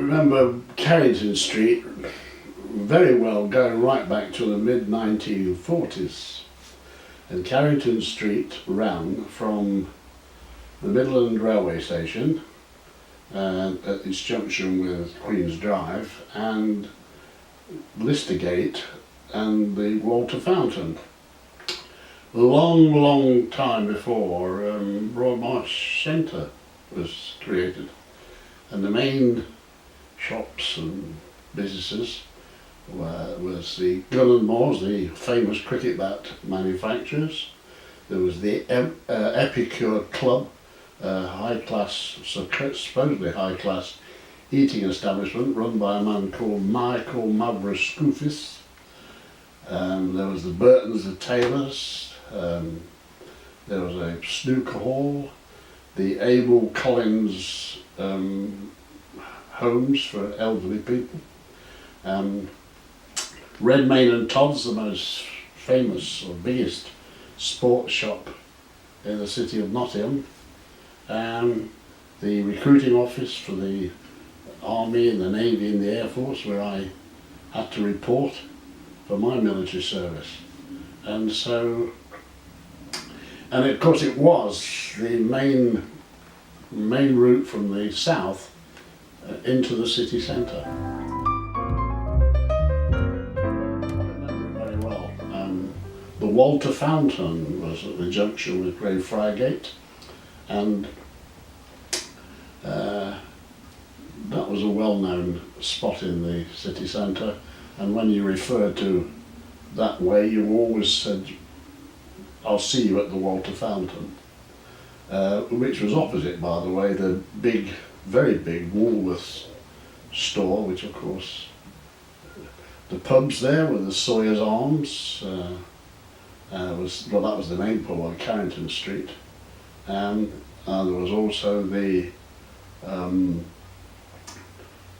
remember Carrington Street very well, going right back to the mid-1940s. And Carrington Street ran from the Midland Railway Station at its junction with Queen's Drive and Listergate and the Walter Fountain. Long time before Broadmarsh Centre was created. And the main shops and businesses was the Gunn Moore, the famous cricket bat manufacturers. There was the Epicure Club, high-class, supposedly high-class eating establishment run by a man called Michael Mavrascufis. There was the Burtons, the tailors. There was a snooker hall, the Abel Collins homes for elderly people. Redmayne Todd's the most famous or biggest sports shop in the city of Nottingham. The recruiting office for the Army and the Navy and the Air Force, where I had to report for my military service. And so, and of course it was the main route from the south into the city centre. I remember it very well. The Walter Fountain was at the junction with Greyfriars, and that was a well-known spot in the city centre. And when you referred to that way, you always said, "I'll see you at the Walter Fountain," which was opposite, by the way, the big, very big Woolworths store, which of course, the pubs there were the Sawyer's Arms, that was the main pub on Carrington Street, and there was also the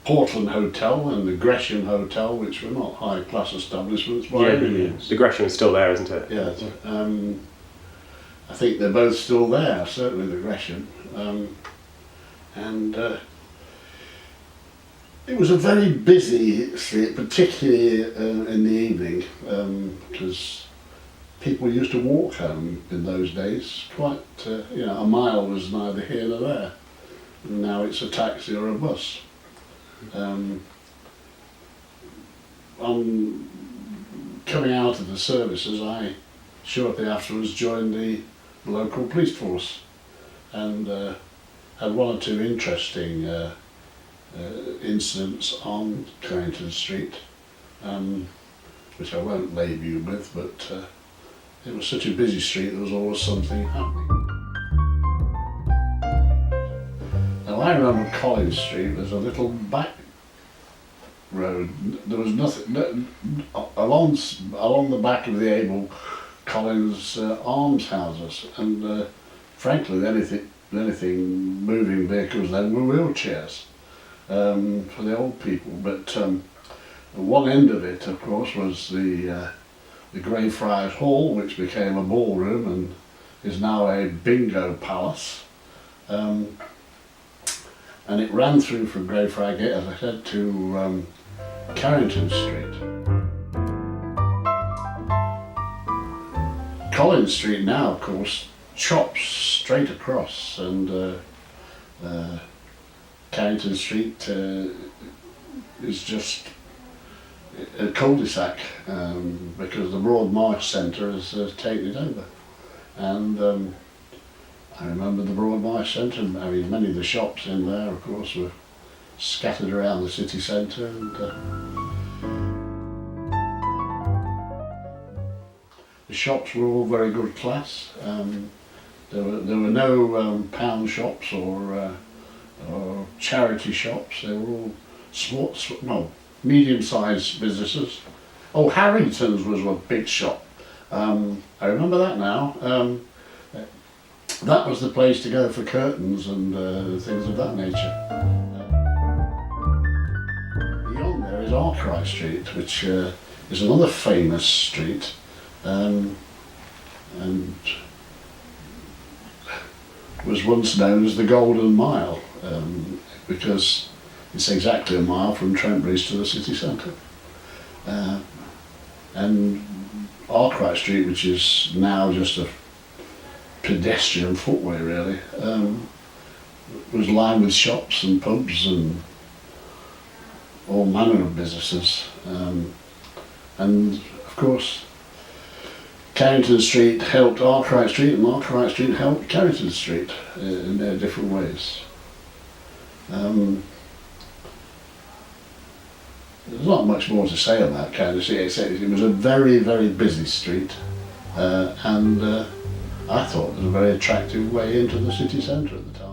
Portland Hotel and the Gresham Hotel, which were not high-class establishments by any means. The Gresham is still there, isn't it? Yes. I think they're both still there, certainly the Gresham. It was a very busy street, particularly in the evening, because people used to walk home in those days. Quite, a mile was neither here nor there. And now it's a taxi or a bus. On coming out of the services, I shortly afterwards joined the local police force and had one or two interesting incidents on Carrington Street, which I won't labour you with, but it was such a busy street, there was always something happening. Now I remember Collins Street, there's a little back road, there was nothing, along the back of the Abel Collins almshouses, and frankly the anything moving vehicles then were wheelchairs for the old people, but one end of it of course was the Greyfriars Hall, which became a ballroom and is now a bingo palace, and it ran through from Greyfriars Gate, as I said, to Carrington Street. Collins Street now, of course, chops straight across, and Carrington Street is just a cul-de-sac because the Broadmarsh Centre has taken it over. And I remember the Broadmarsh Centre, I mean, many of the shops in there, of course, were scattered around the city centre. And the shops were all very good class. There were no pound shops or charity shops. They were all medium-sized businesses. Oh, Harrington's was a big shop. I remember that now. That was the place to go for curtains and things of that nature. Beyond there is Arkwright Street, which is another famous street, and was once known as the Golden Mile, because It's exactly a mile from Trent Bridge to the city centre. And Arkwright Street, which is now just a pedestrian footway really, was lined with shops and pubs and all manner of businesses. And of course, Carrington Street helped Arkwright Street, and Arkwright Street helped Carrington Street in their different ways. There's not much more to say about Carrington Street, except it was a very, very busy street, and I thought it was a very attractive way into the city centre at the time.